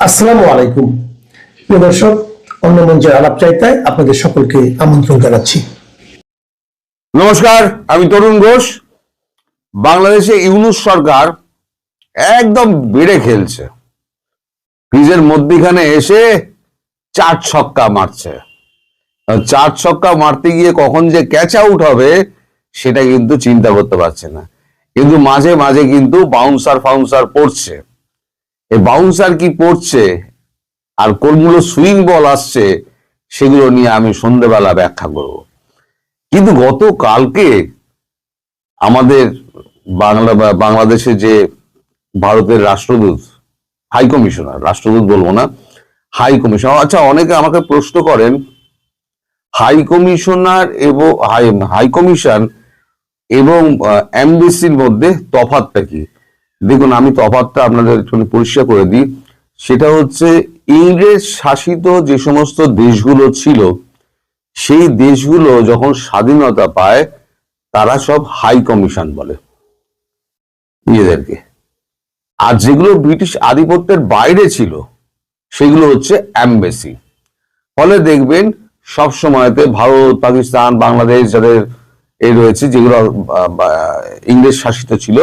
আসসালামু আলাইকুম প্রিয় দর্শক, অন্য মঞ্চের আলাপ চাইতায় আপনাদের সকলকে আমন্ত্রণ জানাচ্ছি। নমস্কার, আমি তরুণ ঘোষ। বাংলাদেশে ইউনূস সরকার একদম বেড়ে খেলছে, ক্রিজের মধ্যখানে এসে চার ছক্কা মারছে। চার ছক্কা মারতে গিয়ে কখন যে ক্যাচ আউট হবে সেটা কিন্তু চিন্তা করতে পারছে না, কিন্তু মাঝে মাঝে কিন্তু বাউন্সার পড়ছে। এই বাউন্সার কি পড়ছে আর কোনগুলো সুইং বল আসছে সেগুলো নিয়ে আমি সন্ধ্যেবেলা ব্যাখ্যা করব। কিন্তু গতকালকে আমাদের বাংলাদেশে যে ভারতের রাষ্ট্রদূত, হাই কমিশনার, রাষ্ট্রদূত বলবো না, হাই কমিশনার, আচ্ছা অনেকে আমাকে প্রশ্ন করেন হাই কমিশনার এবং হাই কমিশন এবং এমবেসির মধ্যে তফাৎটা কি। দেখুন, আমি তফাৎটা আপনাদের একটু পরিষ্কার করে দিই। সেটা হচ্ছে, ইংরেজ শাসিত যে সমস্ত দেশগুলো ছিল সেই দেশগুলো যখন স্বাধীনতা পায় তারা সব হাই কমিশন বলে নিজেদেরকে, আর যেগুলো ব্রিটিশ আধিপত্যের বাইরে ছিল সেগুলো হচ্ছে এমবেসি। ফলে দেখবেন সব সময়তে ভারত, পাকিস্তান, বাংলাদেশ যাদের এই রয়েছে, যেগুলো ইংরেজ শাসিত ছিল,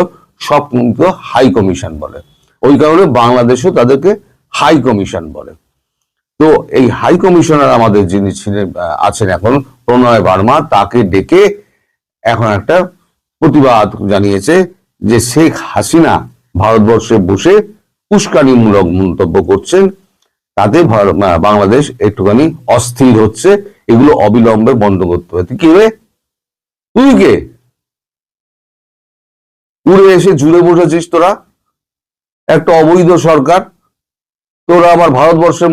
সব কিন্তু হাই কমিশন বলে। ওই কারণে বাংলাদেশও তাদেরকে হাই কমিশন বলে। তো এই হাই কমিশনার আমাদের যিনি আছেন এখন, প্রণয় বার্মা, তাকে ডেকে এখন একটা প্রতিবাদ জানিয়েছে যে শেখ হাসিনা ভারতবর্ষে বসে উস্কানিমূলক মন্তব্য করছেন, তাতে বাংলাদেশ একটুখানি অস্থির হচ্ছে। এগুলো অবিলম্বে বন্ধ করতে হবে। কি রে, তুই কে? উড়ে এসে জুড়ে বসেছিস তোরা, একটা অবৈধ সরকার। তোরা আবার ভারতবর্ষের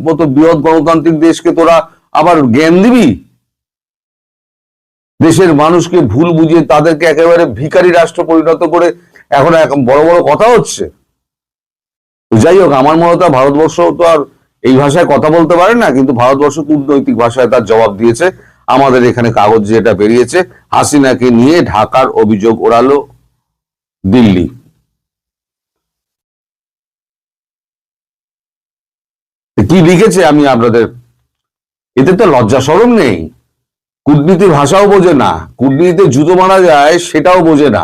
মতো বৃহৎ গণতান্ত্রিক দেশকে তোরা আবার জ্ঞান দিবি? দেশের মানুষকে ভুল বুঝিয়ে তাদেরকে একেবারে ভিখারি রাষ্ট্র পরিণত করে এখন বড় বড় কথা হচ্ছে। যাই হোক, আমার মনে হয় ভারতবর্ষ তো আর এই ভাষায় কথা বলতে পারে না, কিন্তু ভারতবর্ষ কূটনৈতিক ভাষায় তার জবাব দিয়েছে। আমাদের এখানে কাগজ যেটা বেরিয়েছে, হাসিনাকে নিয়ে ঢাকার অভিযোগ ওড়ালো দিল্লি। কি লিখেছে আমি আপনাদের, এতে তো লজ্জা শরম নেই। কূটনীতির ভাষাও বোঝে না, কূটনীতিতে জুতো মারা যায় সেটাও বোঝে না।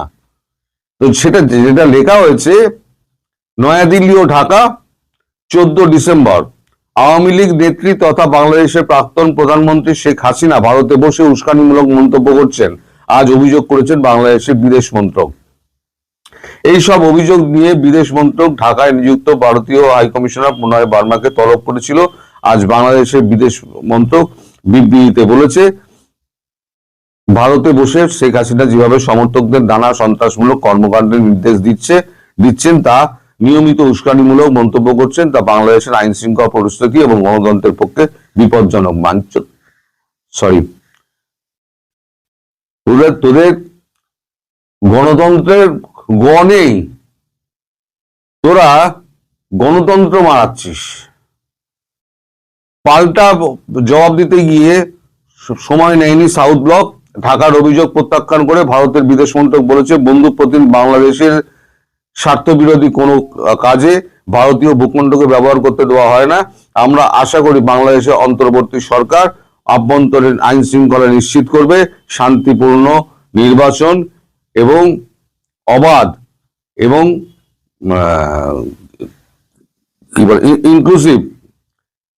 তো সেটা যেটা লেখা হয়েছে, নয়াদিল্লি ও ঢাকা, 14 ডিসেম্বর। আওয়ামী লীগ নেত্রী তথা বাংলাদেশের প্রাক্তন প্রধানমন্ত্রী শেখ হাসিনা ভারতে বসে উস্কানিমূলক মন্তব্য করছেন, আজ অভিযোগ করেছেন বাংলাদেশের বিদেশ মন্ত্রক। এই সব অভিযোগ নিয়ে বিদেশ মন্ত্রক ঢাকায় নিযুক্ত ভারতীয় হাইকমিশনার প্রণয় বার্মাকে তলব করেছিল। আজ বাংলাদেশের বিদেশ মন্ত্রক বিবৃতিতে বলেছে, ভারতে বসে শেখ হাসিনা যেভাবে সমর্থকদের নানা সন্ত্রাসমূলক কর্মকাণ্ডের নির্দেশ দিচ্ছেন, তা নিয়মিত উস্কানিমূলক মন্তব্য করছেন, তা বাংলাদেশের আইন শৃঙ্খলা পরিস্থিতি এবং গণতন্ত্রের পক্ষে বিপজ্জনক। তোদের গণতন্ত্রের নেই, তোরা গণতন্ত্র মারাচ্ছিস। পাল্টা জবাব দিতে গিয়ে সময় নেয়নি সাউথ ব্লক। ঢাকার অভিযোগ প্রত্যাখ্যান করে ভারতের বিদেশ মন্ত্রক বলেছে, বন্ধুপ্রতিম বাংলাদেশের স্বার্থবিরোধী কোনো কাজে ভারতীয় ভূখণ্ডকে ব্যবহার করতে দেওয়া হয় না। আমরা আশা করি বাংলাদেশের অন্তর্বর্তী সরকার আভ্যন্তরীণ আইন শৃঙ্খলা নিশ্চিত করবে, শান্তিপূর্ণ নির্বাচন এবং অবাধ এবং ইনক্লুসিভ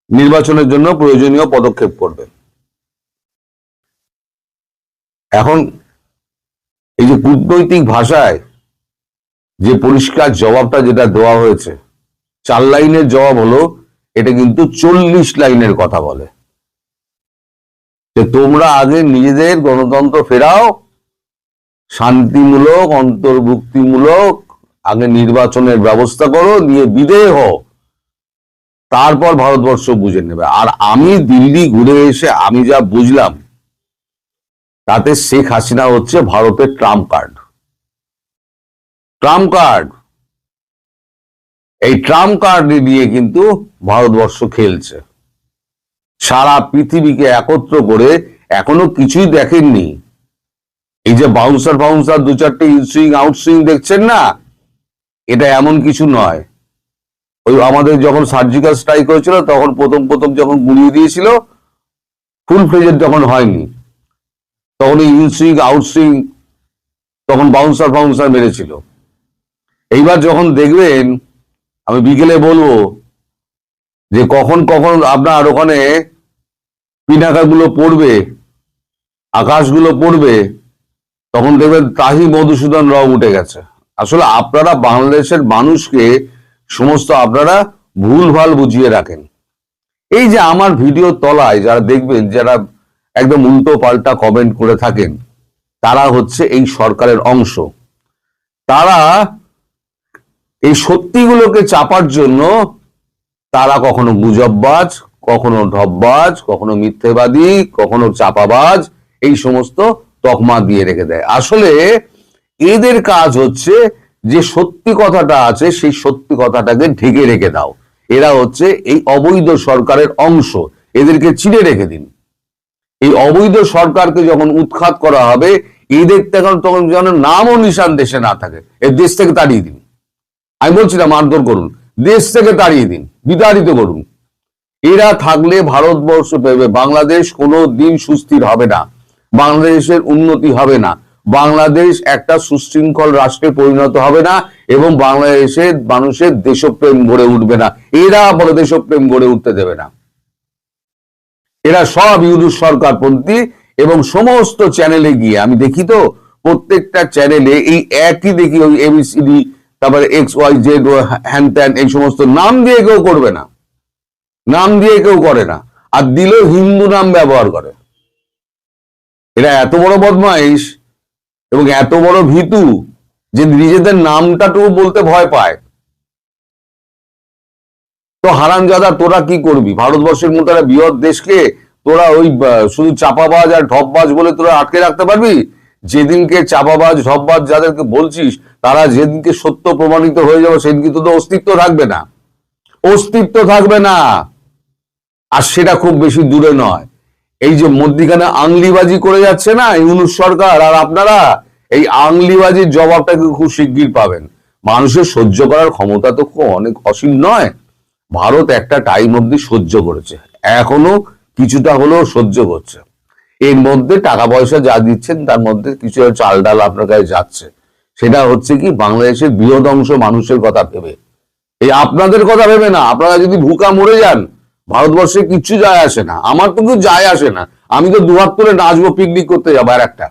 নির্বাচনের জন্য প্রয়োজনীয় পদক্ষেপ করবে। এখন এই যে কূটনৈতিক ভাষায় যে পরিষ্কার জবাবটা যেটা দেওয়া হয়েছে, 4 লাইনের জবাব হলো, এটা কিন্তু 40 লাইনের কথা বলে যে তোমরা আগে নিজেদের গণতন্ত্র ফেরাও, শান্তিমূলক অন্তর্ভুক্তিমূলক আগে নির্বাচনের ব্যবস্থা করো, নিয়ে বিদেয় হও, তারপর ভারতবর্ষ বুঝে নেবে। আর আমি দিল্লি ঘুরে এসে আমি যা বুঝলাম, তাতে শেখ হাসিনা হচ্ছে ভারতের ট্রাম্প কার্ড। এই ট্রাম্প কার্ড দিয়ে কিন্তু ভারতবর্ষ খেলছে। সারা পৃথিবীকে একত্র করে এখনো কিছুই দেখেননি। এই যে বাউন্সার 2-4টে ইনসুইং আউটসুইং দেখছেন না, এটা এমন কিছু নয়। ওই আমাদের যখন সার্জিক্যাল স্ট্রাইক হয়েছিল তখন প্রথম প্রথম যখন গুলিয়ে দিয়েছিল, ফুল ফ্লেজেড যখন হয়নি, তখন ইনসুইং আউটসুইং, তখন বাউন্সার ফাউন্সার মেরেছিল। এইবার যখন দেখবেন, আমি বিকেলে বলবো যে কখন কখন আপনার ওখানে পিনাকাগুলো পড়বে, আকাশগুলো পড়বে, তখন দেখবেন তাহি মধুসূদন রাও উঠে গেছে। আসলে আপনারা বাংলাদেশের মানুষকে সমস্ত আপনারা ভুলভাল বুঝিয়ে রাখেন। এই যে আমার ভিডিও তলায় যারা দেখবেন, যারা একদম উল্টো পাল্টা কমেন্ট করে থাকেন, তারা হচ্ছে এই সরকারের অংশ। তারা এই সত্যিগুলোকে চাপার জন্য তারা কখনো গুজববাজ, কখনো ঢপবাজ, কখনো মিথ্যেবাদী, কখনো চাপাবাজ, এই সমস্ত তকমা দিয়ে রেখে দেয়। আসলে এদের কাজ হচ্ছে যে সত্যি কথাটা আছে সেই সত্যি কথাটাকে ঢেকে রেখে দাও। এরা হচ্ছে এই অবৈধ সরকারের অংশ, এদেরকে চিনে রেখে দিন। এই অবৈধ সরকারকে যখন উৎখাত করা হবে, এদের তখন যেন নামও নিশান দেশে না থাকে, এর দেশ থেকে তাড়িয়ে দিন। আমি বলছি না মারধর করুন, দেশ থেকে তাড়িয়ে দিন, বিতাড়িত করুন। এরা থাকলে ভারতবর্ষ বাংলাদেশ কোনো দিন সুস্থির হবে না, বাংলাদেশের উন্নতি হবে না, বাংলাদেশ একটা সুশৃঙ্খল রাষ্ট্রে পরিণত হবে না, এবং বাংলাদেশের মানুষের দেশপ্রেম গড়ে উঠবে না। এরা বড় দেশপ্রেম গড়ে উঠতে দেবে না। এরা সব ইউনুস সরকারপন্থী, এবং সমস্ত চ্যানেলে গিয়ে আমি দেখি তো, প্রত্যেকটা চ্যানেলে এই একই দেখি, ওই এবিসিডি, তারপরে এক্স ওয়াই জেড, হ্যান ত্যান, এই সমস্ত নাম দিয়ে কেউ করবে না, নাম দিয়ে কেউ করে না, আর দিলেও হিন্দু নাম ব্যবহার করে। এরা এত বড় বদমাইশ এবং এত বড় ভীতু যে নিজেদের নামটাটুকু বলতে ভয় পায়। তো হারামজাদা, তোরা কি করবি? ভারতবর্ষের মতো একটা বৃহৎ দেশকে তোরা ওই শুধু চাপাবাজ আর ঢপবাজ বলে তোরা আটকে রাখতে পারবি? যেদিনকে চাপাবাজ ঢপবাজ যাদেরকে বলছিস, তারা যেদিনকে সত্য প্রমাণিত হয়ে যাবে, সেদিনকে তো অস্তিত্ব থাকবে না, অস্তিত্ব থাকবে না। আর সেটা খুব বেশি দূরে নয়। এই যে মধ্যিখানে আংলিবাজি করে যাচ্ছে না ইউনুস সরকার, আর আপনারা এই আংলিবাজির জবাবটাকে খুব শিগগির পাবেন। মানুষের সহ্য করার ক্ষমতা তো খুব অনেক অসীম নয়। ভারত একটা টাইম অব্দি সহ্য করেছে, এখনো কিছুটা হলেও সহ্য করছে। এর মধ্যে টাকা পয়সা যা দিচ্ছেন তার মধ্যে কিছু চাল ডাল আপনার কাছে যাচ্ছে, সেটা হচ্ছে কি বাংলাদেশের বৃহৎ অংশ মানুষের কথা ভেবে, এই আপনাদের কথা ভেবে না। আপনারা যদি ভুকা মরে যান, ভারতবর্ষে কিচ্ছু যায় আসে না, আমার তো কিছু যায় আসে না। আমি তো দুহাত তুলে নাচবো, পিকনিক করতে যাবো। আর একটা,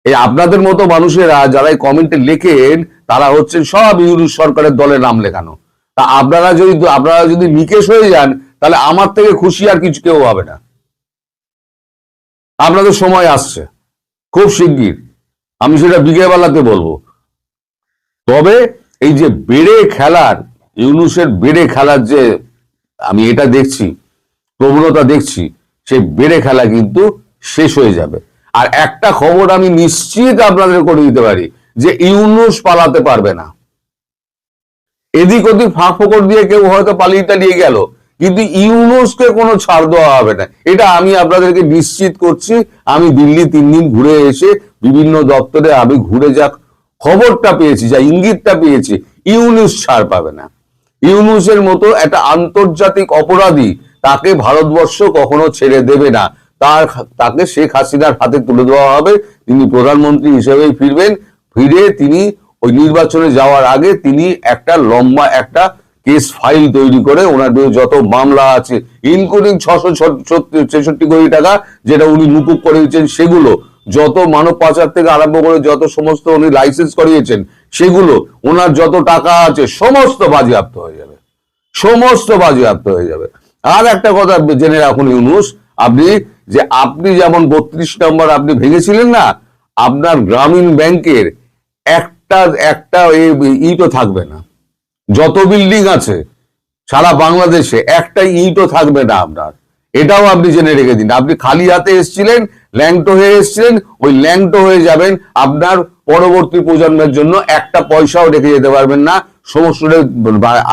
এই আপনাদের মতো মানুষেরা যারা এই কমেন্টে লেখেন, তারা হচ্ছেন সব ইউনুস সরকারের দলে নাম লেখানো। তা আপনারা যদি নিকেশ হয়ে যান, তাহলে আমার থেকে খুশি আর কিছু কেউ হবে না। আপনাদের সময় আসছে খুব শিগগির, আমি সেটা বিকেলবেলাতে বলবো। তবে এই যে বেড়ে খেলার, ইউনুসের বেড়ে খেলার যে আমি এটা দেখছি, প্রবণতা দেখছি, সেই বেড়ে খেলা কিন্তু শেষ হয়ে যাবে। আর একটা খবর আমি নিশ্চিত আপনাদের করে দিতে পারি, যে ইউনুস পালাতে পারবে না। এদিক ওদিক ফাঁক ফোকর দিয়ে কেউ হয়তো পালিয়ে টালিয়ে গেল, কিন্তু ইউনুসকে কোনো ছাড় দেওয়া হবে না, এটা আমি আপনাদেরকে নিশ্চিত করছি। আমি দিল্লি 3 দিন ঘুরে এসে বিভিন্ন দপ্তরে আমি ঘুরে যা খবরটা পেয়েছি, যা ইঙ্গিতটা পেয়েছি, ইউনুস ছাড় পাবে না। ইউনুসের মতো একটা আন্তর্জাতিক অপরাধী, তাকে ভারতবর্ষ কখনো ছেড়ে দেবে না। তাকে শেখ হাসিনার হাতে তুলে দেওয়া হবে, তিনি প্রধানমন্ত্রী হিসেবেই ফিরবেন। ফিরে তিনি ওই নির্বাচনে যাওয়ার আগে তিনি একটা লম্বা একটা কেস ফাইল তৈরি করে ওনার বিরুদ্ধে যত মামলা আছে, ইনক্লুডিং 666 কোটি টাকা যেটা উনি মুকুব করেছেন, সেগুলো, যত মানব পাচার থেকে আরম্ভ করে যত সমস্ত উনি লাইসেন্স করিয়েছেন, সেগুলো, ওনার যত টাকা আছে সমস্ত বাজেয়াপ্ত হয়ে যাবে, সমস্ত বাজেয়াপ্ত হয়ে যাবে। আর একটা কথা জেনে রাখুন ইউনুস, আপনি যেমন 32 নম্বর আপনি ভেঙেছিলেন না, আপনার গ্রামীণ ব্যাংকের একটা ইটও থাকবে না। যত বিল্ডিং আছে সারা বাংলাদেশে একটা ইটও থাকবে না আপনার, এটাও আপনি জেনে রেখে দিন। আপনি খালি হাতে এসেছিলেন, ল্যাংটো হয়ে এসেছিলেন, ওই ল্যাংটো হয়ে যাবেন। আপনার পরবর্তী প্রজন্মের জন্য একটা পয়সাও রেখে যেতে পারবেন না, সমস্যাটা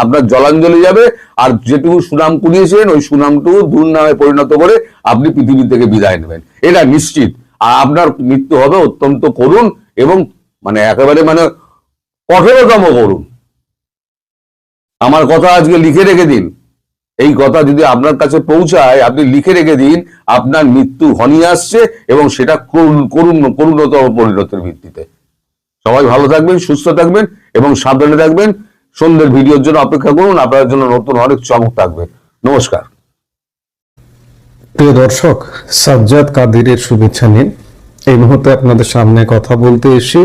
আপনার জলাঞ্জলি যাবে। আর যেটুকু সুনাম কুড়িয়েছিলেন, ওই সুনামটুকু দুর্নামে পরিণত করে আপনি পৃথিবী থেকে বিদায় নেবেন, এটা নিশ্চিত। আর আপনার মৃত্যু হবে অত্যন্ত করুণ, এবং একেবারে কঠোরতম করুণ। আমার কথা আজকে লিখে রেখে দিন। এই কথা যদি আপনার কাছে পৌঁছায়, আপনি লিখে রেখে দিন, আপনার মৃত্যু ঘনিয়ে আসছে এবং সেটা করুণতর পরিণতির ভিত্তিতে। সবাই ভালো থাকবেন, সুস্থ থাকবেন এবং সাবধানে থাকবেন। সন্ধ্যের ভিডিওর জন্য অপেক্ষা করুন, আপনার জন্য নতুন অনেক চমক থাকবে। নমস্কার। প্রিয় দর্শক, সাজ্জাদ কাদিরের শুভেচ্ছা নিন। এই মুহূর্তে আপনাদের সামনে কথা বলতে এসে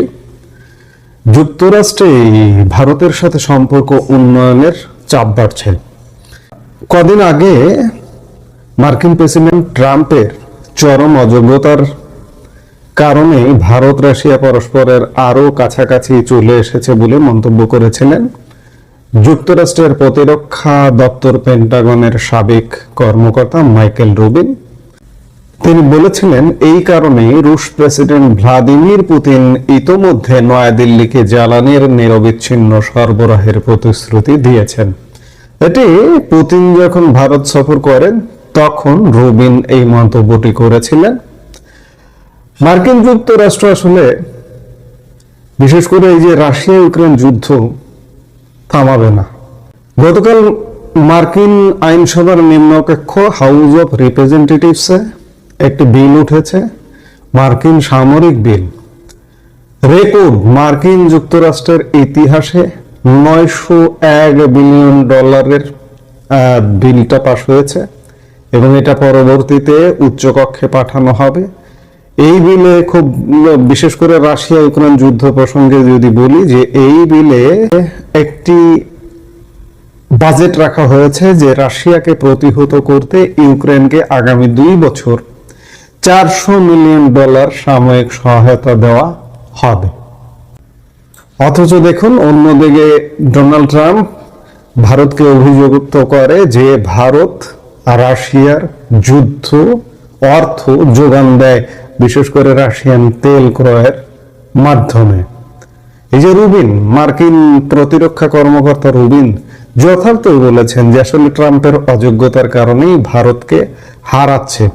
যুক্তরাষ্ট্রে ভারতের সাথে সম্পর্ক উন্নয়নের চাপ বাড়ছে। কদিন আগে মার্কিন প্রেসিডেন্ট ট্রাম্পের চরম অযোগ্যতার কারণে ভারত রাশিয়া পরস্পরের আরো কাছাকাছি চলে এসেছে বলে মন্তব্য করেছিলেন যুক্তরাষ্ট্রের প্রতিরক্ষা দপ্তর পেন্টাগনের সাবেক কর্মকর্তা মাইকেল রুবিন। তিনি বলেছিলেন, এই কারণে রুশ প্রেসিডেন্ট ভ্লাদিমির পুতিন ইতোমধ্যে নয়াদিল্লিকে জ্বালানির নিরবিচ্ছিন্ন সরবরাহের প্রতিশ্রুতি দিয়েছেন। এটি পুতিন যখন ভারত সফর করেন তখন রুবিন এই মন্তব্যটি করেছিলেন। মার্কিন যুক্তরাষ্ট্র আসলে বিশেষ করে এই যে রাশিয়া ইউক্রেন যুদ্ধ থামাবে না। গতকাল মার্কিন আইনসভার নিম্নকক্ষ হাউস অফ রিপ্রেজেন্টেটিভসে একটি বিল উঠেছে, মার্কিন সামরিক বিল। রেকর্ড মার্কিন যুক্তরাষ্ট্রের ইতিহাসে $901 বিলিয়ন বিলটা পাশ হয়েছে এবং এটা পরবর্তীতে উচ্চকক্ষে পাঠানো হবে। এই বিলে খুব বিশেষ করে রাশিয়া ইউক্রেন যুদ্ধ প্রসঙ্গে যদি বলি, যে এই বিলে একটি বাজেট রাখা হয়েছে যে রাশিয়াকে প্রতিহত করতে ইউক্রেনকে আগামী 2 বছর $400 মিলিয়ন সাময়িক সহায়তা দেওয়া হবে। অথচ দেখুন, অন্যদিকে ডোনাল্ড ট্রাম্প ভারতকে অভিযুক্ত করে যে ভারত রাশিয়ার যুদ্ধ অর্থ যোগান দেয়, বিশেষ করে রাশিয়ান তেল ক্রয়ের মাধ্যমে। এই যে রুবিন, মার্কিন প্রতিরক্ষা কর্মকর্তা রুবিন যথার্থই বলেছেন যে আসলে ট্রাম্পের অযোগ্যতার কারণেই ভারতকে হারাচ্ছে।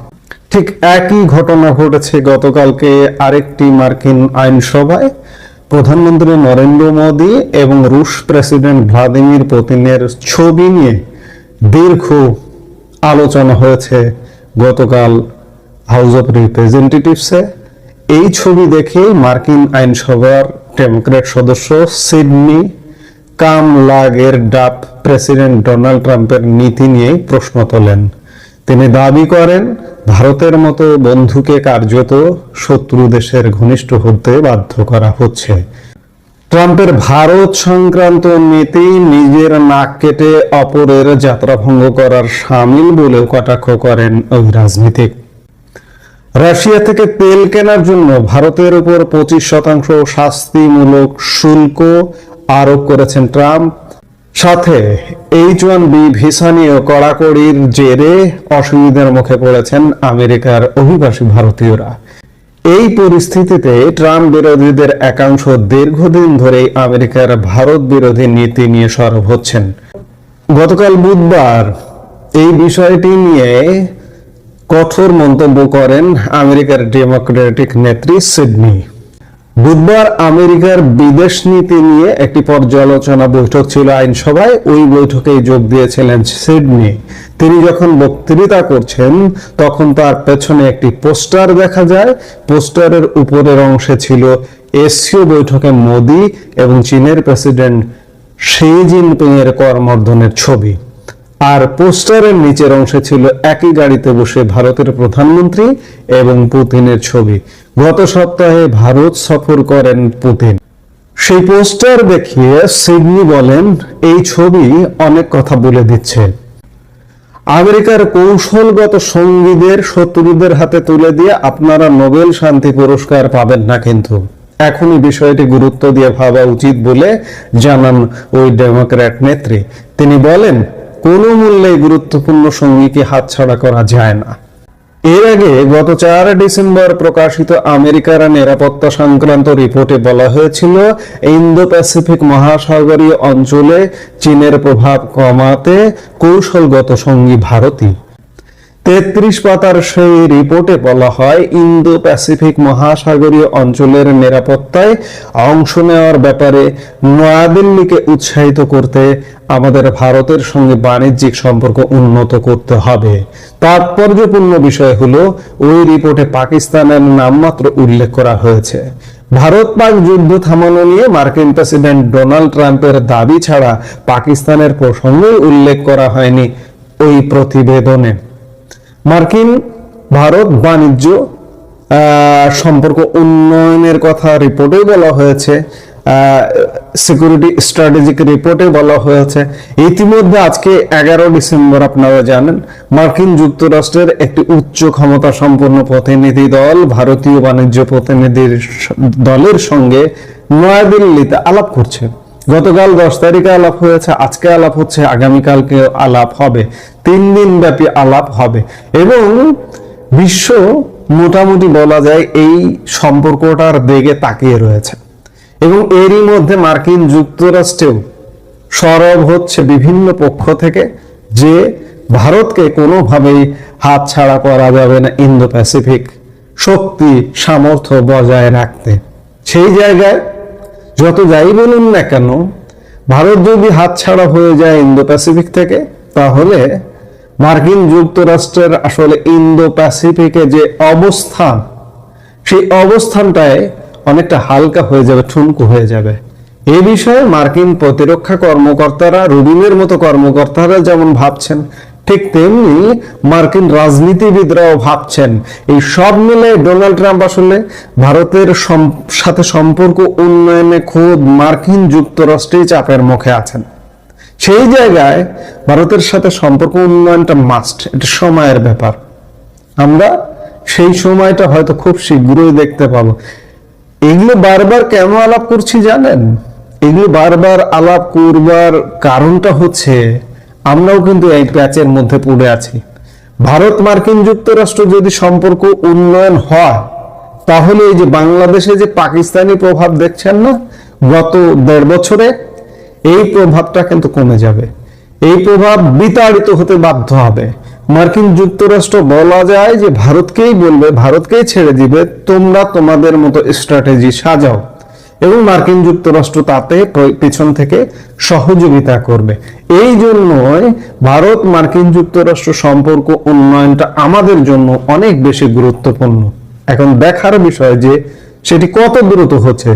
ঠিক একই ঘটনা ঘটেছে গতকালকে আরেকটি মার্কিন আইনসভায়। প্রধানমন্ত্রী নরেন্দ্র মোদী এবং রুশ প্রেসিডেন্ট ভ্লাদিমির পুতিনের ছবি নিয়ে দীর্ঘ আলোচনা হয়েছে গতকাল হাউস অফ রিপ্রেজেন্টেটিভসে। এই ছবি দেখে মার্কিন আইনসভার ডেমোক্র্যাট সদস্য সিডনি কামলাগের ডাপ প্রেসিডেন্ট ডোনাল্ড ট্রাম্পের নীতি নিয়ে প্রশ্ন তোলেন। তিনি দাবি করেন, ভারতের মতো বন্ধুকে কার্যত শত্রু দেশের ঘনিষ্ঠ হতে বাধ্য করা হচ্ছে। ট্রাম্পের ভারত সংক্রান্ত নীতি নিজের নাক কেটে অপরের যাত্রা ভঙ্গ করার শামিল বলেও কটাক্ষ করেন ওই রাজনীতিক। রাশিয়া থেকে তেল কেনার জন্য ভারতের উপর 25% শাস্তিমূলক শুল্ক আরোপ করেছেন ট্রাম্প। সাথে H-1B ভিসা নিয়ে কড়াকড়ির জেরে অসুবিধার মুখে পড়েছেন আমেরিকার অভিবাসী ভারতীয়রা। এই পরিস্থিতিতে ট্রাম্প বিরোধীদের একাংশ দীর্ঘদিন ধরেই আমেরিকার ভারত বিরোধী নীতি নিয়ে সরব হচ্ছেন। গতকাল বুধবার এই বিষয়টি নিয়ে কঠোর মন্তব্য করেন আমেরিকার ডেমোক্রেটিক নেত্রী সিডনি। বুধবার আমেরিকার বিদেশ নীতি নিয়ে একটি পর্যালোচনা বৈঠক ছিল আইনসভায়। ওই বৈঠকে যোগ দিয়েছিলেন সিডনি। তিনি যখন বক্তৃতা করছেন তখন তার পেছনে একটি পোস্টার দেখা যায়। পোস্টারের উপরের অংশে ছিল এশীয় বৈঠকে মোদি এবং চীনের প্রেসিডেন্ট শি জিনপিং এর করমর্দনের ছবি। আর পোস্টারের নিচের অংশে ছিল একই গাড়িতে বসে ভারতের প্রধানমন্ত্রী এবং পুতিনের ছবি। গত সপ্তাহে ভারত সফর করেন পুতিন। সেই পোস্টার দেখিয়ে সিডনি বলেন, এই ছবি অনেক কথা বলে দিচ্ছে। আমেরিকার কৌশলগত সঙ্গীদের শত্রুদের হাতে তুলে দিয়ে আপনারা নোবেল শান্তি পুরস্কার পাবেন না, কিন্তু এখনই বিষয়টি গুরুত্ব দিয়ে ভাবা উচিত বলে জানান ওই ডেমোক্র্যাট নেত্রী। তিনি বলেন, কোনো মূল্যে গুরুত্বপূর্ণ সঙ্গীকে হাতছাড়া করা যায় না। এর আগে গত 4 ডিসেম্বর প্রকাশিত আমেরিকার নিরাপত্তা সংক্রান্ত রিপোর্টে বলা হয়েছিল, ইন্দো প্যাসিফিক মহাসাগরীয় অঞ্চলে চীনের প্রভাব কমাতে কৌশলগত সঙ্গী ভারতই। 33 পাতার সেই রিপোর্টে বলা হয় ইন্দো প্যাসিফিক মহাসাগরীয় অঞ্চলের নিরাপত্তায় অংশ নেওয়ার ব্যাপারে নয়াদিল্লিকে উৎসাহিত করতে আমাদের ভারতের সঙ্গে বাণিজ্যিক সম্পর্ক উন্নত করতে হবে। তাৎপর্যপূর্ণ বিষয় হলো ওই রিপোর্টে পাকিস্তানের নামমাত্র উল্লেখ করা হয়েছে। ভারত পাক যুদ্ধ থামানো নিয়ে মার্কিন প্রেসিডেন্ট ডোনাল্ড ট্রাম্পের দাবি ছাড়া পাকিস্তানের প্রসঙ্গই উল্লেখ করা হয়নি ওই প্রতিবেদনে। মার্কিন ভারত বাণিজ্য সম্পর্ক উন্নয়নের কথা রিপোর্টে বলা হয়েছে, সিকিউরিটি স্ট্র্যাটেজিক রিপোর্টে বলা হয়েছে। ইতিমধ্যে আজকে 11 ডিসেম্বর আপনারা জানেন মার্কিন যুক্তরাষ্ট্রের একটি উচ্চ ক্ষমতা সম্পন্ন প্রতিনিধি দল ভারতীয় বাণিজ্য প্রতিনিধির দলের সঙ্গে নয়াদিল্লিতে আলাপ করছে। গতকাল 10 তারিখে আলাপ হয়েছে, আজকে আলাপ হচ্ছে, আগামীকালকে আলাপ হবে, 3 দিন ব্যাপী আলাপ হবে এবং বিশ্ব মোটামুটি বলা যায় এই সম্পর্কটার দিকে তাকিয়ে রয়েছে। এবং এরই মধ্যে মার্কিন যুক্তরাষ্ট্রেও সরব হচ্ছে বিভিন্ন পক্ষ থেকে যে ভারতকে কোনোভাবেই হাতছাড়া করা যাবে না ইন্দো প্যাসিফিক শক্তি সামর্থ্য বজায় রাখতে। সেই জায়গায় যত যাই বলুন না কেন, ভারত যদি হাতছাড়া হয়ে যায় ইন্দো প্যাসিফিক থেকে, তাহলে মার্কিন যুক্তরাষ্ট্রের আসলে ইন্দো প্যাসিফিকে যে অবস্থান, সেই অবস্থানটায় অনেকটা হালকা হয়ে যাবে, ঠুনকো হয়ে যাবে। এ বিষয়ে মার্কিন প্রতিরক্ষা কর্মকর্তারা, রুবিনের মতো কর্মকর্তারা যেমন ভাবছেন, ঠিক তেমনি মার্কিন রাজনীতিবিদরাও ভাবছেন। এই সব মিলে ডোনাল্ড ট্রাম্প আসলে ভারতের সাথে সম্পর্ক উন্নয়নে খোদ মার্কিন যুক্তরাষ্ট্রেই চাপের মুখে আছেন। সেই জায়গায় ভারতের সাথে সম্পর্ক উন্নয়নটা মাস্ট, এটা সময়ের ব্যাপার। আমরা সেই সময়টা হয়তো খুব শীঘ্রই দেখতে পাবো। এগুলো বারবার কেন আলাপ করছি জানেন? এগুলো বারবার আলাপ করবার কারণটা হচ্ছে আমরাও কিন্তু এই প্যাচের মধ্যে পড়ে আছি। ভারত মার্কিন যুক্তরাষ্ট্র যদি সম্পর্ক উন্নয়ন হয়, তাহলে এই যে বাংলাদেশে যে পাকিস্তানি প্রভাব দেখছেন না গত 1.5 বছরে, এই প্রভাবটা কিন্তু কমে যাবে। এই প্রভাব বিতাড়িত হতে বাধ্য হবে। মার্কিন যুক্তরাষ্ট্র বলা যায় যে ভারতকেই বলবে, ভারতকেই ছেড়ে দিবে, তোমরা তোমাদের মতো স্ট্র্যাটেজি সাজাও, এবং মার্কিন যুক্তরাষ্ট্র তাতে পিছন থেকে সহযোগিতা করবে। এই জন্যই ভারত মার্কিন যুক্তরাষ্ট্র সম্পর্ক উন্নয়নটা আমাদের জন্য অনেক বেশি গুরুত্বপূর্ণ। এখন দেখার বিষয় যে সেটি কত দ্রুত হচ্ছে।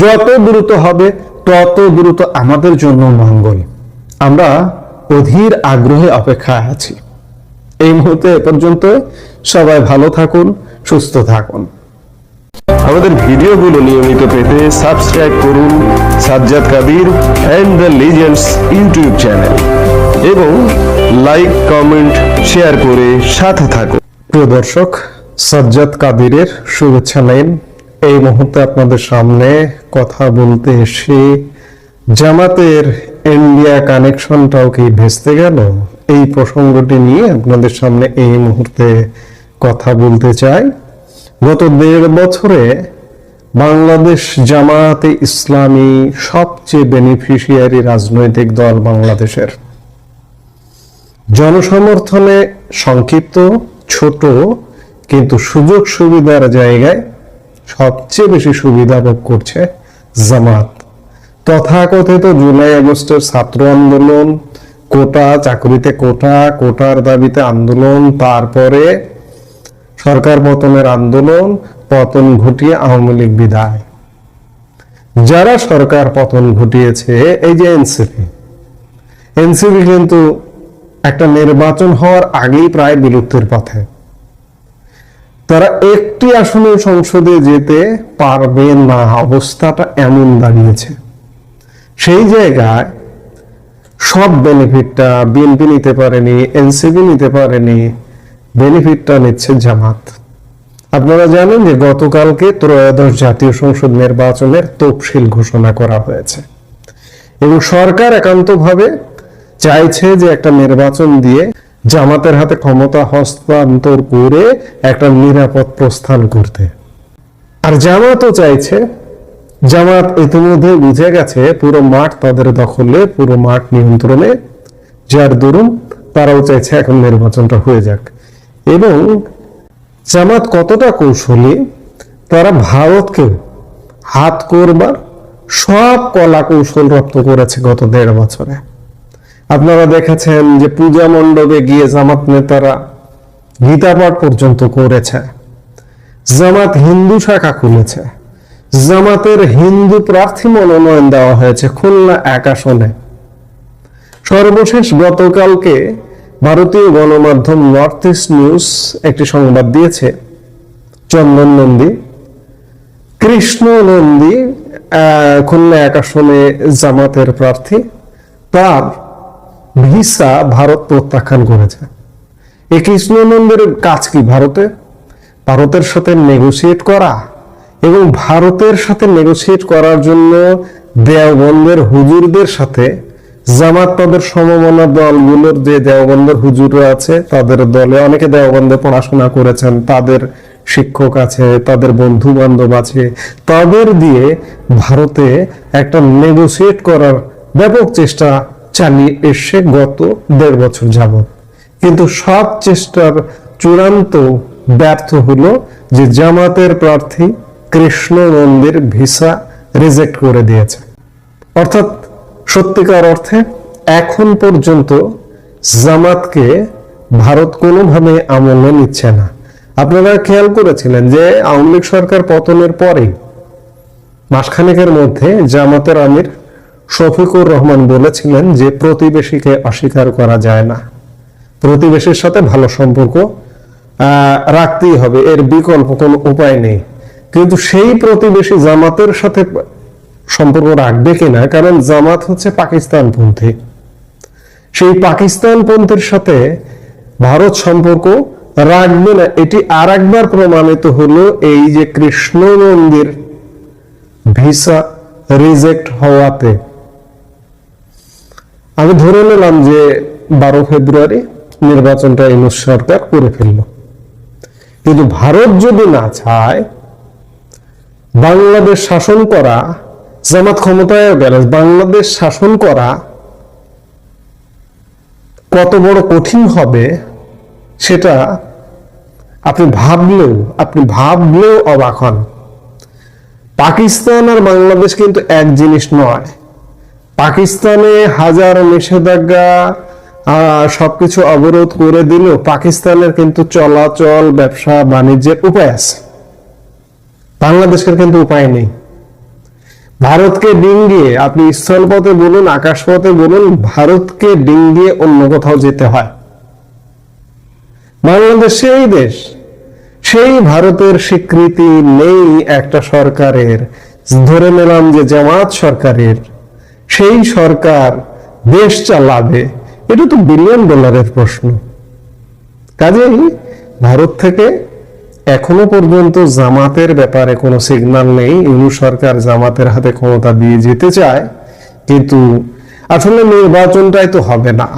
যত দ্রুত হবে তত দ্রুত আমাদের জন্য মঙ্গল। আমরা অধীর আগ্রহে অপেক্ষায় আছি। এই মুহূর্তে এ পর্যন্ত। সবাই ভালো থাকুন, সুস্থ থাকুন। আমাদের ভিডিওগুলো নিয়মিত পেতে সাবস্ক্রাইব করুন Sajjad Kadir and the legends YouTube channel এবং লাইক, কমেন্ট, শেয়ার করে সাথে থাকুন। প্রিয় দর্শক, সাজ্জাদ কাদিরের শুভেচ্ছা নেন। এই মুহূর্তে আপনাদের সামনে কথা বলতে এসে জামাতের ইন্ডিয়া কানেকশনটাও কি ভেস্তে গেল, এই প্রসঙ্গটি নিয়ে আপনাদের সামনে এই মুহূর্তে কথা বলতে চাই। গত 1.5 বছরে বাংলাদেশ জামাতে ইসলামী সবচেয়ে বেনিফিশিয়ারি রাজনৈতিক দল বাংলাদেশের। জনসমর্থনে সংক্ষিপ্ত, ছোট, কিন্তু সুযোগ সুবিধার জায়গায় সবচেয়ে বেশি সুবিধা ভোগ করছে জামাত। তথাকথিত জুলাই আগস্টের ছাত্র আন্দোলন, কোটা, চাকরিতে কোটা, কোটার দাবিতে আন্দোলন, তারপরে সরকার পতনের আন্দোলন, পতন ঘটিয়ে আওয়ামী লীগ বিদায়। যারা সরকার পতন ঘটিয়েছে, এই যে এনসিপি কিন্তু একটা নির্বাচন হওয়ার আগেই প্রায় বিলুপ্তির পথে। তারা একটি আসনে সংসদে যেতে পারবে না, অবস্থাটা এমন দাঁড়িয়েছে। সেই জায়গায় সব বেনিফিটটা বিএনপি নিতে পারেনি, এনসিপি নিতে পারেনি, বেনিফিটটা নিচ্ছে জামাত। আপনারা জানেন যে গতকালকে 13শ জাতীয় সংসদ নির্বাচনের তফসিল ঘোষণা করা হয়েছে এবং সরকার একান্তভাবে চাইছে যে একটা নির্বাচন দিয়ে জামাতের হাতে ক্ষমতা হস্তান্তর করে একটা নিরাপদ প্রস্থান করতে। আর জামাতও চাইছে, জামাত ইতিমধ্যে বুঝে গেছে পুরো মাঠ তাদের দখলে, পুরো মাঠ নিয়ন্ত্রণে, যার দরুন তারাও চাইছে এখন নির্বাচনটা হয়ে যাক। এবং জামাত কতটা কৌশলী, তারা ভারতকে হাত করবার সব কলা কৌশল রপ্ত করেছে গত 1.5 বছরে। আপনারা দেখেছেন যে পূজা মণ্ডপে গিয়ে জামাত নেতারা গীতা পাঠ পর্যন্ত করেছে। জামাত হিন্দু শাখা খুলেছে। জামাতের হিন্দু প্রার্থী মনোনয়ন দেওয়া হয়েছে খুলনা 1 আসনে। সর্বশেষ গতকালকে ভারতীয় গণমাধ্যম নর্থ ইস্ট নিউজ একটি সংবাদ দিয়েছে, চন্দন নন্দী, কৃষ্ণ নন্দী খুলনা 1 আসনে জামাতের প্রার্থী, তার ভিসা ভারত প্রত্যাখ্যান করেছে। এই কৃষ্ণ নন্দীর কাজ কি? ভারতের সাথে নেগোসিয়েট করা, এবং ভারতের সাথে নেগোসিয়েট করার জন্য দেওবন্দের হুজুরদের সাথে জামাত তাদের সমমনা দলগুলোর যে দেওবন্দের হুজুররা আছে তাদের দলে অনেকে দেওবন্দে পড়াশোনা করেছেন, তাদের শিক্ষক আছে, তাদের বন্ধু বান্ধব আছে, তাদের দিয়ে ভারতে একটা নেগোসিয়েট করার ব্যাপক চেষ্টা চালিয়ে এসে গত 1.5 বছর যাবত। কিন্তু সব চেষ্টার চূড়ান্ত ব্যর্থ হলো যে জামাতের প্রার্থী কৃষ্ণ নন্দীর ভিসা রিজেক্ট করে দিয়েছে। অর্থাৎ সত্যিকার অর্থে এখন পর্যন্ত জামাতকে ভারত কোনোভাবে আমলে নিচ্ছে না। আপনারা খেয়াল করেছিলেন যে আওয়ামী লীগ সরকার পতনের পরে মাসখানেকের মধ্যে জামাতের আমির শফিকুর রহমান বলেছিলেন যে প্রতিবেশীকে অস্বীকার করা যায় না, প্রতিবেশীর সাথে ভালো সম্পর্ক রাখতেই হবে, এর বিকল্প কোনো উপায় নেই। কিন্তু সেই প্রতিবেশী জামাতের সাথে সম্পর্ক রাখবে কিনা, কারণ জামাত হচ্ছে পাকিস্তানপন্থী, সেই পাকিস্তানপন্থীর সাথে ভারত সম্পর্ক রাখবে না, এটি আর একবার প্রমাণিত হলো এই যে কৃষ্ণ মন্দির ভিসা রিজেক্ট হওয়াতে। আমি ধরে নিলাম যে 12 ফেব্রুয়ারি নির্বাচনটা ইউনূস সরকার করে ফেলল, কিন্তু ভারত যদি না চায় বাংলাদেশ শাসন করা, জামাত ক্ষমতায় গেলে বাংলাদেশ শাসন করা কত বড় কঠিন হবে সেটা আপনি ভাবলেও অবাক হন। পাকিস্তান আর বাংলাদেশ কিন্তু এক জিনিস নয়। পাকিস্তানে হাজার নিষেধাজ্ঞা সবকিছু অবরোধ করে দিলেও পাকিস্তানের কিন্তু চলাচল, ব্যবসা বাণিজ্যের উপায় আছে, বাংলাদেশের কিন্তু উপায় নেই। ভারতকে ডিঙ্গিয়ে, আপনি স্থলপথে বলুন, আকাশপথে বলুন, ভারতকে ডিঙ্গিয়ে অন্য কোথাও যেতে হয়। বাংলাদেশ সেই দেশ, সেই ভারতের স্বীকৃতি নেই একটা সরকারের, ধরে নিলাম যে জামাত সরকারের, সেই সরকার দেশ চালাবে, এটা তো $1 বিলিয়ন প্রশ্ন। কাজেই ভারত থেকে এখনো পর্যন্ত জামাতের ব্যাপারে কোনো সিগন্যাল নেই। ইউনূস সরকার জামাতের হাতে ক্ষমতা দিয়ে যেতে চায়, কিন্তু আসলে নির্বাচনটাই তো হবে না।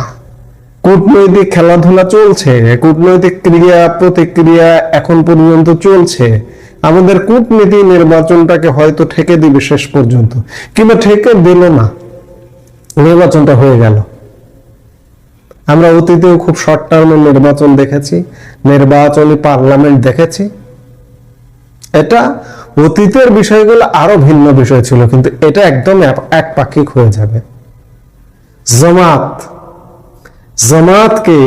কূটনৈতিক খেলাধুলা চলছে, কূটনৈতিক ক্রিয়া প্রতিক্রিয়া এখন পর্যন্ত চলছে। আমাদের কূটনীতি নির্বাচনটাকে হয়তো ঠেকে দিবে শেষ পর্যন্ত, কিংবা ঠেকে দিল না, নির্বাচনটা হয়ে গেল। আমরা অতীতেও খুব শর্ট টার্মের নির্বাচন দেখেছি, নির্বাচনী পার্লামেন্ট দেখেছি। এটা অতীতের বিষয়গুলো আরো ভিন্ন বিষয় ছিল, কিন্তু এটা একদম একপাক্ষিক হয়ে যাবে। জামাতকে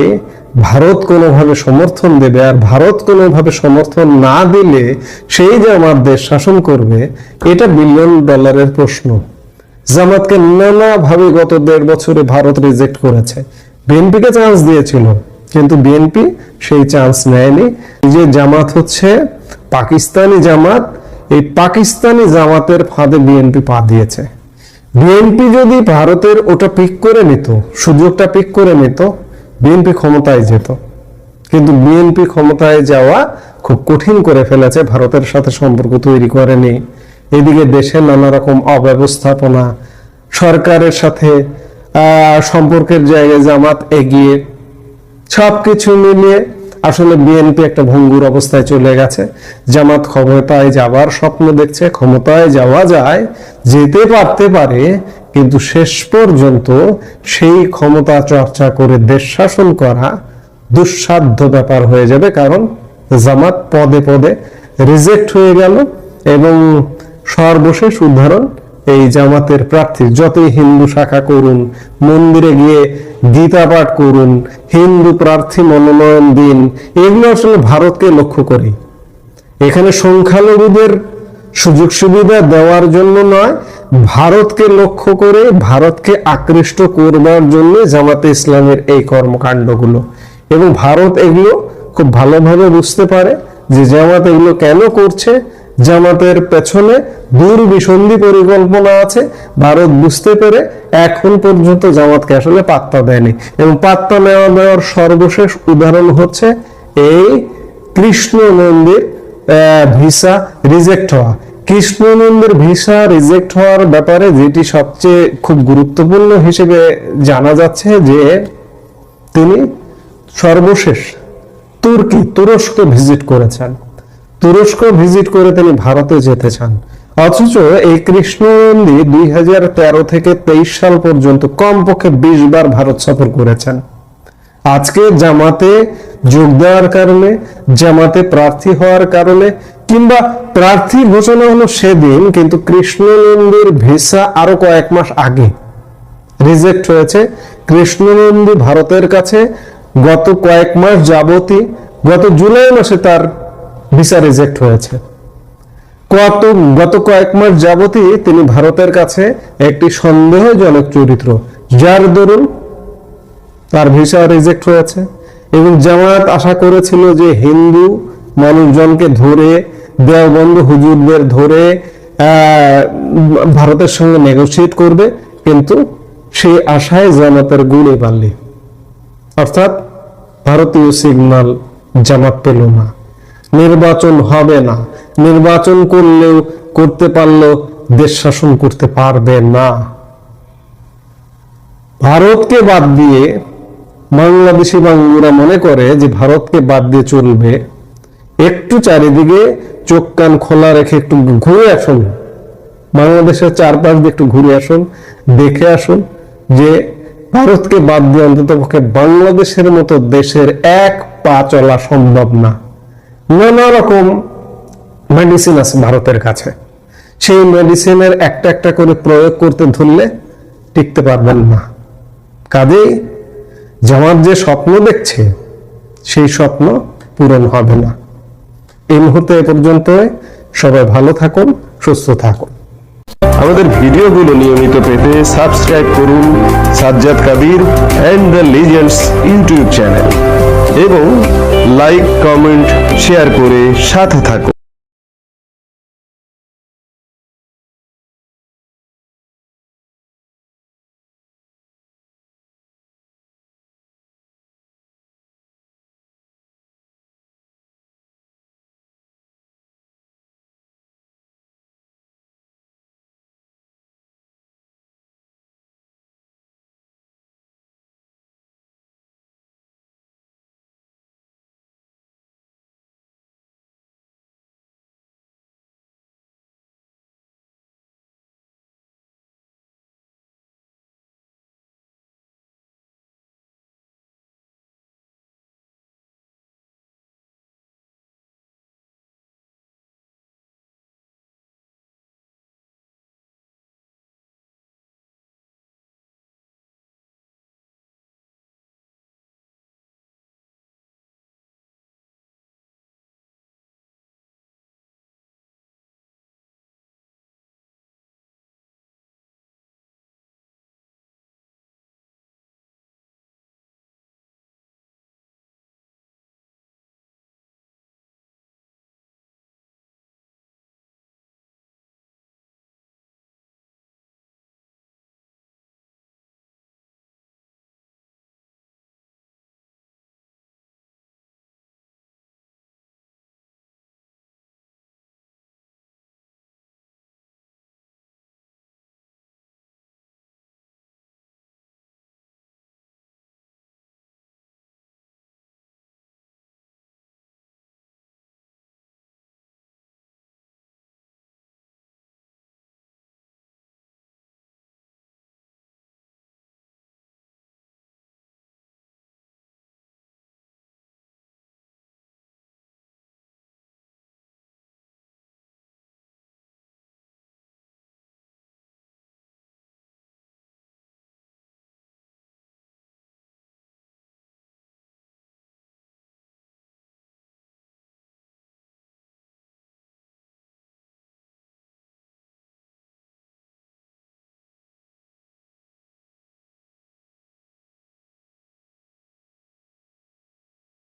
ভারত কোনোভাবে সমর্থন দেবে, আর ভারত কোনোভাবে সমর্থন না দিলে সেই জামাত দেশ শাসন করবে, এটা $1 বিলিয়ন প্রশ্ন। জামাতকে নানাভাবে গত 1.5 বছরে ভারত রিজেক্ট করেছে। বিএনপিকে চান্স দিয়েছিল, কিন্তু বিএনপি সেই চান্স নেয়নি। যে জামাত হচ্ছে পাকিস্তানি জামাত, এই পাকিস্তানি জামাতের ফাঁদে বিএনপি পা দিয়েছে। বিএনপি যদি ভারতের ওটা পিক করে নিত, সুযোগটা পিক করে নিত, বিএনপি ক্ষমতায় যেত। কিন্তু বিএনপি ক্ষমতায় যাওয়া খুব কঠিন করে ফেলেছে, ভারতের সাথে সম্পর্ক তৈরি করেনি। এদিকে দেশের নানা রকম অব্যবস্থাপনা, সরকারের সাথে সম্পর্কের জায়গায় জামাত এগিয়ে, সবকিছু মিলিয়ে আসলে বিএনপি একটা ভঙ্গুর অবস্থায় চলে গেছে। জামাত ক্ষমতায় যাওয়ার স্বপ্ন দেখছে, ক্ষমতায় যাওয়া যায়, যেতে পারতে পারে, কিন্তু শেষ পর্যন্ত সেই ক্ষমতা চর্চা করে দেশ শাসন করা দুঃসাধ্য ব্যাপার হয়ে যাবে, কারণ জামাত পদে পদে রিজেক্ট হয়ে গেল এবং সর্বশেষ উদাহরণ এই জামাতের প্রার্থী। যতই হিন্দু শাখা করুন, মন্দিরে গিয়ে গীতা পাঠ করুন, হিন্দু প্রার্থী মনোনয়ন দিন, এগুলো আসলে ভারতকে লক্ষ্য করি। এখানে সংখ্যালঘুদের সুযোগ সুবিধা দেওয়ার জন্য নয়, ভারতকে লক্ষ্য করে ভারতকে আকৃষ্ট করবার জন্য জামাতে ইসলামের এই কর্মকাণ্ডগুলো। এবং ভারত এগুলো খুব ভালোভাবে বুঝতে পারে যে জামাত এগুলো কেন করছে, জামাতের পেছনে দুর্বিসন্ধি পরিকল্পনা আছে। ভারত বুঝতে পেরে এখন পর্যন্ত জামাতকে আসলে পাত্তা দেয়নি, এবং পাত্তা দেওয়ার সর্বশেষ উদাহরণ হচ্ছে এই কৃষ্ণ মন্দির ভিসা রিজেক্ট হওয়া। কৃষ্ণ মন্দির ভিসা রিজেক্ট হওয়ার ব্যাপারে যেটি সবচেয়ে খুব গুরুত্বপূর্ণ হিসেবে জানা যাচ্ছে যে তিনি সর্বশেষ তুরস্ক ভিজিট করেছেন। তুরস্ক ভিজিট করে তিনি ভারতে যেতে চান, অথচ এই কৃষ্ণ মন্দির 2013 থেকে 23 সাল পর্যন্ত কমপক্ষে 20 বার ভারত সফর করেছেন। আজকে জামাতে যোগ দেওয়ার কারণে, জামাতে প্রার্থী হওয়ার কারণে, কিংবা প্রার্থী ঘোষণা হলো সেদিন, কিন্তু কৃষ্ণ মন্দির ভিসা আরো কয়েক মাস আগে রিজেক্ট হয়েছে। কৃষ্ণ মন্দির ভারতের কাছে গত কয়েক মাস যাবতই, গত জুলাই মাসে তার ভিসা রিজেক্ট হয়েছে। গত কয়েক মাস যাবতই তিনি ভারতের কাছে একটি সন্দেহজনক চরিত্র, যার দরুন তার ভিসা রিজেক্ট হয়েছে। এবং জামাত আশা করেছিল যে হিন্দু মানুষজনকে ধরে, দেওবন্দ হুজুরদের ধরে ভারতের সঙ্গে নেগোশিয়েট করবে, কিন্তু সেই আশায় জামাতের গুণে বাড়লি, অর্থাৎ ভারতীয় সিগন্যাল জামাত পেল না। নির্বাচন হবে না, নির্বাচন করলেও করতে পারলেও দেশ শাসন করতে পারবে না। ভারতকে বাদ দিয়ে বাংলাদেশি বাঙালিরা মনে করে যে ভারতকে বাদ দিয়ে চলবে। একটু চারিদিকে চোখ কান খোলা রেখে একটু ঘুরে আসুন, বাংলাদেশের চারপাশ দিয়ে একটু ঘুরে আসুন, দেখে আসুন যে ভারতকে বাদ দিয়ে অন্তত পক্ষে বাংলাদেশের মতো দেশের এক পা চলা সম্ভব না। নানা রকম মেডিসিন আছে ভারতের কাছে, সেই মেডিসিনের একটা একটা করে প্রয়োগ করতে ধরলে টিকতে পারবেন না। কাজেই জামাত যে স্বপ্ন দেখছে, সেই স্বপ্ন পূরণ হবে না। এই মুহূর্তে এ পর্যন্ত। সবাই ভালো থাকুন, সুস্থ থাকুন। আমাদের ভিডিওগুলো নিয়মিত পেতে সাবস্ক্রাইব করুন Sajjad Kadir and the legends YouTube channel এবং লাইক, কমেন্ট, শেয়ার করে সাথে থাকুন।